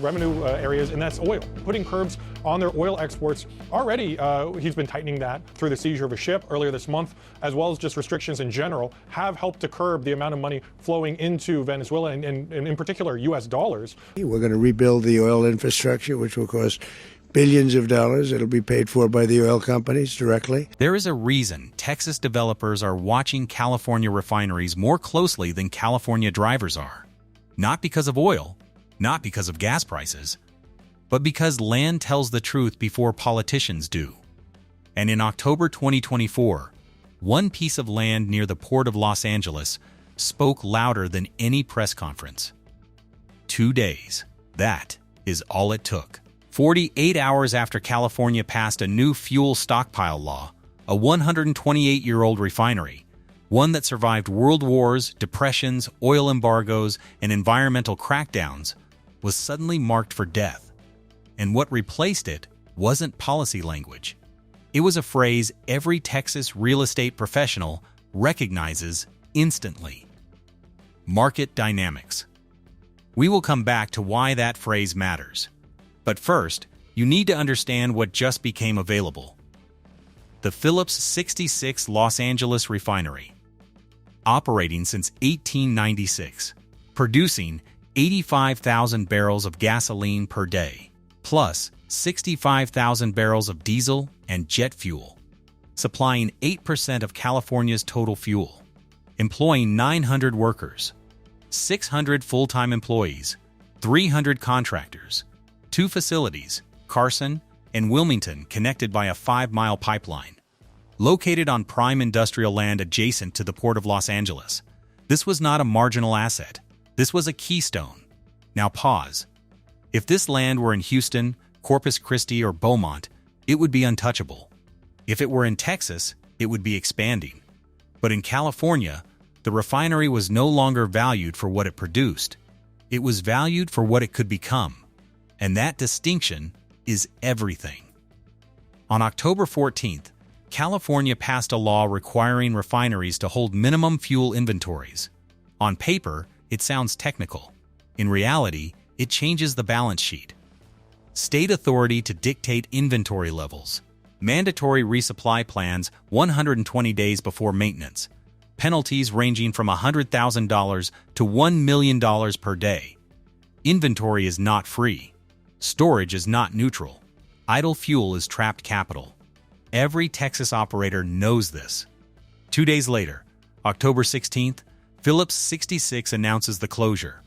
revenue areas, and that's oil. Putting curbs on their oil exports. Already, he's been tightening that through the seizure of a ship earlier this month, as well as just restrictions in general, have helped to curb the amount of money flowing into Venezuela and in particular U.S. dollars. We're going to rebuild the oil infrastructure, which will cost billions of dollars. It'll be paid for by the oil companies directly. There is a reason Texas developers are watching California refineries more closely than California drivers are. Not because of oil, not because of gas prices, but because land tells the truth before politicians do. And in October 2024, one piece of land near the port of Los Angeles spoke louder than any press conference. 2 days. That is all it took. 48 hours after California passed a new fuel stockpile law, a 128-year-old refinery, one that survived world wars, depressions, oil embargoes, and environmental crackdowns, was suddenly marked for death. And what replaced it wasn't policy language. It was a phrase every Texas real estate professional recognizes instantly. Market dynamics. We will come back to why that phrase matters. But first, you need to understand what just became available. The Phillips 66 Los Angeles refinery. Operating since 1896, producing 85,000 barrels of gasoline per day, plus 65,000 barrels of diesel and jet fuel, supplying 8% of California's total fuel, employing 900 workers, 600 full-time employees, 300 contractors, 2 facilities, Carson and Wilmington, connected by a 5-mile pipeline. Located on prime industrial land adjacent to the Port of Los Angeles, this was not a marginal asset. This was a keystone. Now pause. If this land were in Houston, Corpus Christi, or Beaumont, it would be untouchable. If it were in Texas, it would be expanding. But in California, the refinery was no longer valued for what it produced. It was valued for what it could become. And that distinction is everything. On October 14th, California passed a law requiring refineries to hold minimum fuel inventories. On paper, it sounds technical. In reality, it changes the balance sheet. State authority to dictate inventory levels. Mandatory resupply plans 120 days before maintenance. Penalties ranging from $100,000 to $1 million per day. Inventory is not free. Storage is not neutral. Idle fuel is trapped capital. Every Texas operator knows this. 2 days later, October 16th, Phillips 66 announces the closure.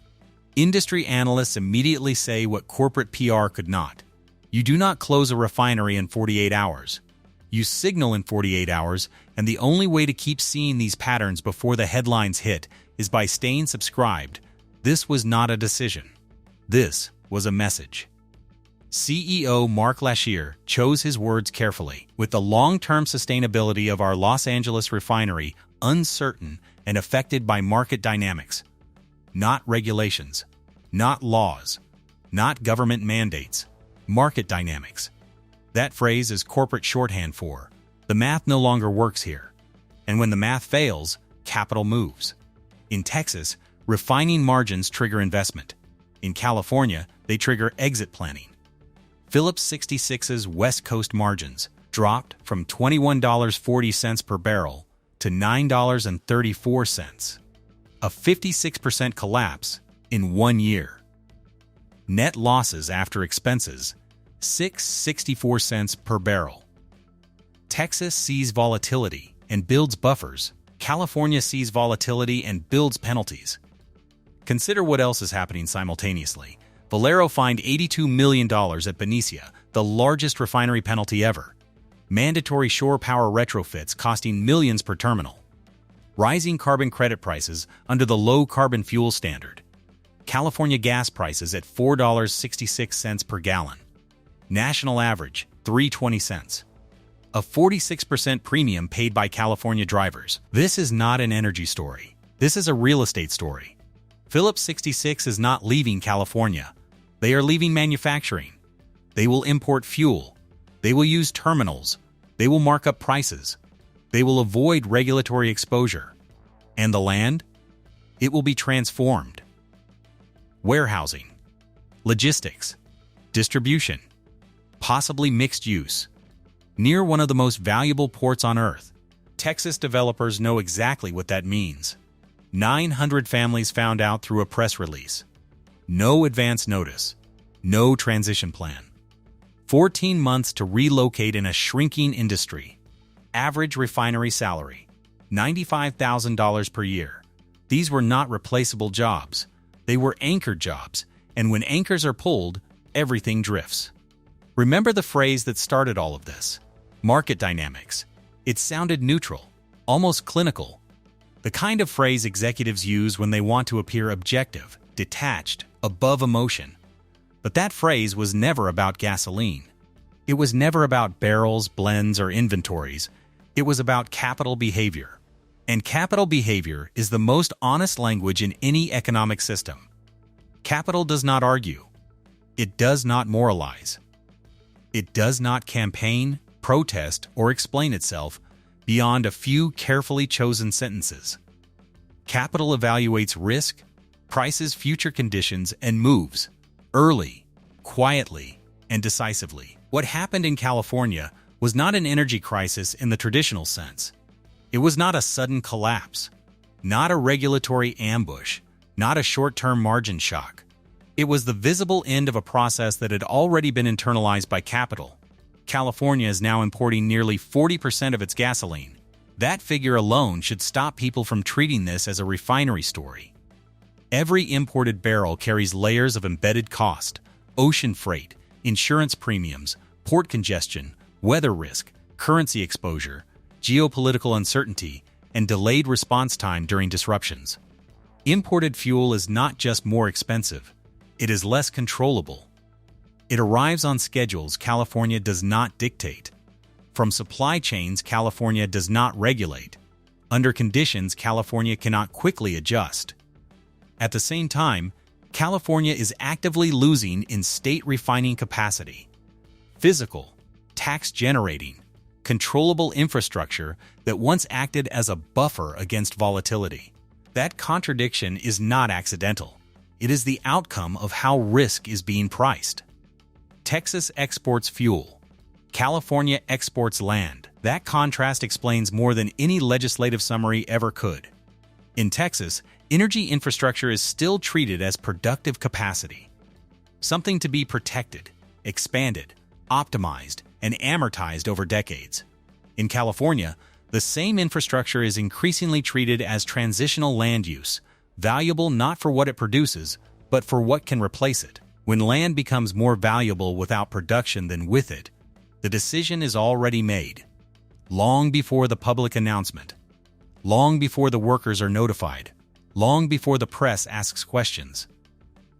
Industry analysts immediately say what corporate PR could not. You do not close a refinery in 48 hours. You signal in 48 hours, and the only way to keep seeing these patterns before the headlines hit is by staying subscribed. This was not a decision. This was a message. CEO Mark Lashier chose his words carefully. With the long-term sustainability of our Los Angeles refinery uncertain and affected by market dynamics, not regulations, not laws, not government mandates, market dynamics. That phrase is corporate shorthand for, the math no longer works here. And when the math fails, capital moves. In Texas, refining margins trigger investment. In California, they trigger exit planning. Phillips 66's West Coast margins dropped from $21.40 per barrel to $9.34, a 56% collapse in 1 year. Net losses after expenses, $6.64 per barrel. Texas sees volatility and builds buffers. California sees volatility and builds penalties. Consider what else is happening simultaneously. Valero fined $82 million at Benicia, the largest refinery penalty ever. Mandatory shore power retrofits costing millions per terminal. Rising carbon credit prices under the low carbon fuel standard. California gas prices at $4.66 per gallon. National average, $3.20. A 46% premium paid by California drivers. This is not an energy story. This is a real estate story. Phillips 66 is not leaving California. They are leaving manufacturing. They will import fuel. They will use terminals. They will mark up prices. They will avoid regulatory exposure. And the land? It will be transformed. Warehousing. logistics, distribution, possibly mixed use. Near one of the most valuable ports on Earth, Texas developers know exactly what that means. 900 families found out through a press release. No advance notice. No transition plan. 14 months to relocate in a shrinking industry. Average refinery salary, $95,000 per year. These were not replaceable jobs. They were anchored jobs, and when anchors are pulled, everything drifts. Remember the phrase that started all of this? Market dynamics. It sounded neutral, almost clinical. The kind of phrase executives use when they want to appear objective, detached, above emotion. But that phrase was never about gasoline. It was never about barrels, blends, or inventories. It was about capital behavior. And capital behavior is the most honest language in any economic system. Capital does not argue. It does not moralize. It does not campaign, protest, or explain itself beyond a few carefully chosen sentences. Capital evaluates risk, prices future conditions, and moves early, quietly, and decisively. What happened in California was not an energy crisis in the traditional sense. It was not a sudden collapse, not a regulatory ambush, not a short-term margin shock. It was the visible end of a process that had already been internalized by capital. California is now importing nearly 40% of its gasoline. That figure alone should stop people from treating this as a refinery story. Every imported barrel carries layers of embedded cost: ocean freight, insurance premiums, port congestion, weather risk, currency exposure, geopolitical uncertainty, and delayed response time during disruptions. Imported fuel is not just more expensive, it is less controllable. It arrives on schedules California does not dictate. From supply chains California does not regulate. Under conditions California cannot quickly adjust. At the same time, California is actively losing in state refining capacity. Physical, tax-generating, controllable infrastructure that once acted as a buffer against volatility. That contradiction is not accidental. It is the outcome of how risk is being priced. Texas exports fuel. California exports land. That contrast explains more than any legislative summary ever could. In Texas, energy infrastructure is still treated as productive capacity, something to be protected, expanded, optimized, and amortized over decades. In California, the same infrastructure is increasingly treated as transitional land use, valuable not for what it produces, but for what can replace it. When land becomes more valuable without production than with it, the decision is already made. Long before the public announcement, long before the workers are notified, long before the press asks questions.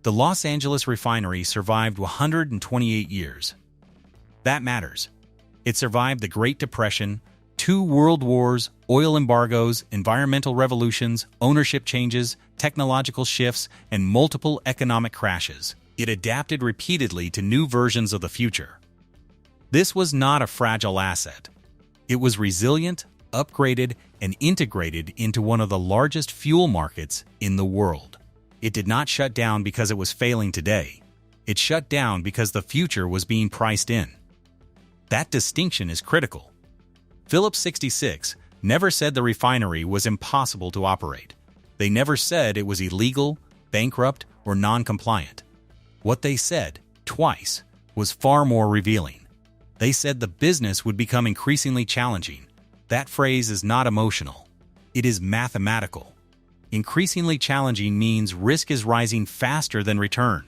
The Los Angeles refinery survived 128 years. That matters. It survived the Great Depression, 2 world wars, oil embargoes, environmental revolutions, ownership changes, technological shifts, and multiple economic crashes. It adapted repeatedly to new versions of the future. This was not a fragile asset. It was resilient, upgraded, and integrated into one of the largest fuel markets in the world. It did not shut down because it was failing today. It shut down because the future was being priced in. That distinction is critical. Phillips 66 never said the refinery was impossible to operate. They never said it was illegal, bankrupt, or non-compliant. What they said, twice, was far more revealing. They said the business would become increasingly challenging. That phrase is not emotional. It is mathematical. Increasingly challenging means risk is rising faster than return.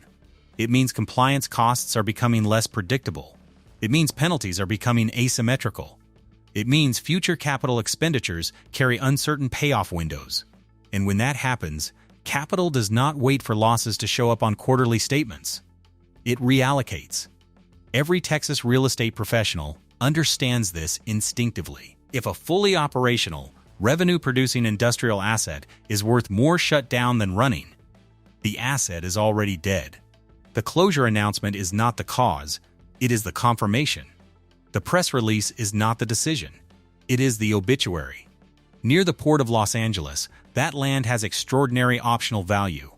It means compliance costs are becoming less predictable. It means penalties are becoming asymmetrical. It means future capital expenditures carry uncertain payoff windows. And when that happens, capital does not wait for losses to show up on quarterly statements. It reallocates. Every Texas real estate professional understands this instinctively. If a fully operational, revenue-producing industrial asset is worth more shut down than running, the asset is already dead. The closure announcement is not the cause, it is the confirmation. The press release is not the decision, it is the obituary. Near the Port of Los Angeles, that land has extraordinary optional value.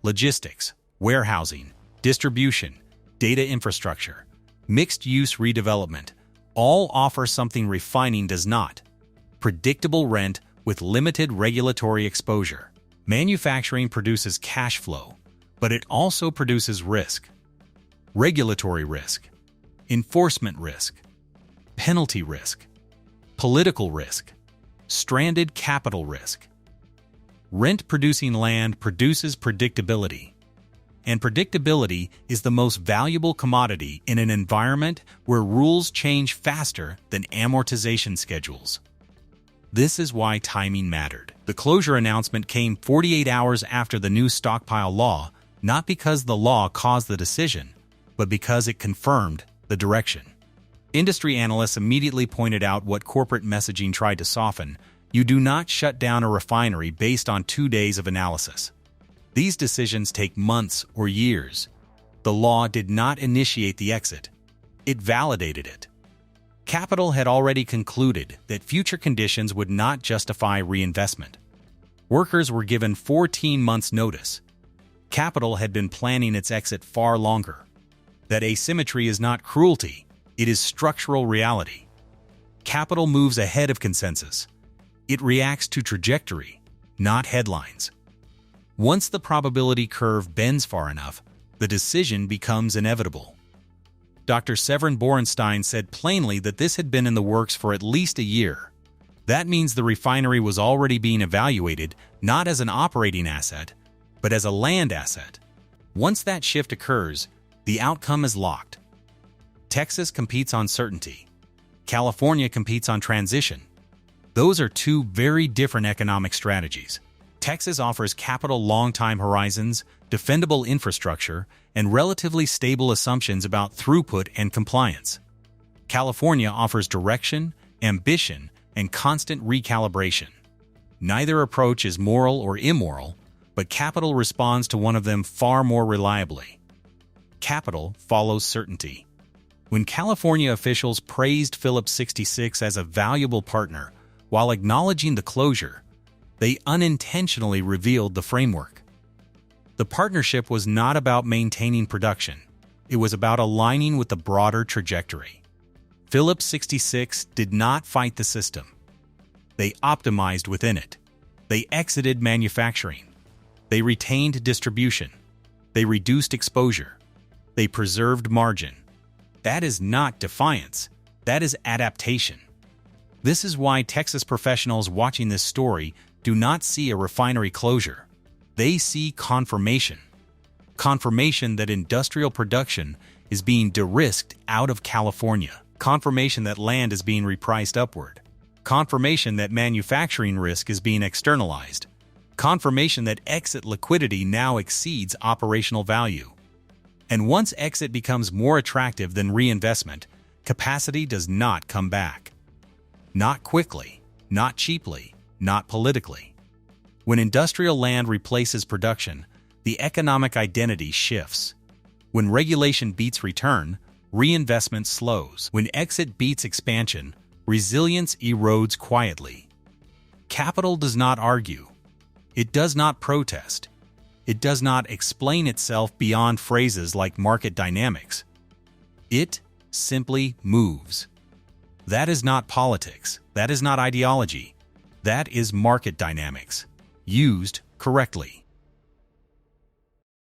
Logistics, warehousing, distribution, data infrastructure, mixed-use redevelopment, all offer something refining does not: predictable rent with limited regulatory exposure. Manufacturing produces cash flow, but it also produces risk. Regulatory risk, enforcement risk, penalty risk, political risk, stranded capital risk. Rent-producing land produces predictability, and predictability is the most valuable commodity in an environment where rules change faster than amortization schedules. This is why timing mattered. The closure announcement came 48 hours after the new stockpile law, not because the law caused the decision, but because it confirmed the direction. Industry analysts immediately pointed out what corporate messaging tried to soften: you do not shut down a refinery based on 2 days of analysis. These decisions take months or years. The law did not initiate the exit. It validated it. Capital had already concluded that future conditions would not justify reinvestment. Workers were given 14 months' notice. Capital had been planning its exit far longer. That asymmetry is not cruelty, it is structural reality. Capital moves ahead of consensus. It reacts to trajectory, not headlines. Once the probability curve bends far enough, the decision becomes inevitable. Dr. Severin Borenstein said plainly that this had been in the works for at least a year. That means the refinery was already being evaluated not as an operating asset, but as a land asset. Once that shift occurs, the outcome is locked. Texas competes on certainty. California competes on transition. Those are two very different economic strategies. Texas offers capital long-time horizons, defendable infrastructure, and relatively stable assumptions about throughput and compliance. California offers direction, ambition, and constant recalibration. Neither approach is moral or immoral, but capital responds to one of them far more reliably. Capital follows certainty. When California officials praised Phillips 66 as a valuable partner while acknowledging the closure, they unintentionally revealed the framework. The partnership was not about maintaining production. It was about aligning with the broader trajectory. Phillips 66 did not fight the system. They optimized within it. They exited manufacturing. They retained distribution. They reduced exposure. They preserved margin. That is not defiance. That is adaptation. This is why Texas professionals watching this story do not see a refinery closure. They see confirmation. Confirmation that industrial production is being de-risked out of California. Confirmation that land is being repriced upward. Confirmation that manufacturing risk is being externalized. Confirmation that exit liquidity now exceeds operational value. And once exit becomes more attractive than reinvestment, capacity does not come back. Not quickly, not cheaply, not politically. When industrial land replaces production, the economic identity shifts. When regulation beats return, reinvestment slows. When exit beats expansion, resilience erodes quietly. Capital does not argue. It does not protest. It does not explain itself beyond phrases like market dynamics. It simply moves. That is not politics. That is not ideology. That is market dynamics, used correctly.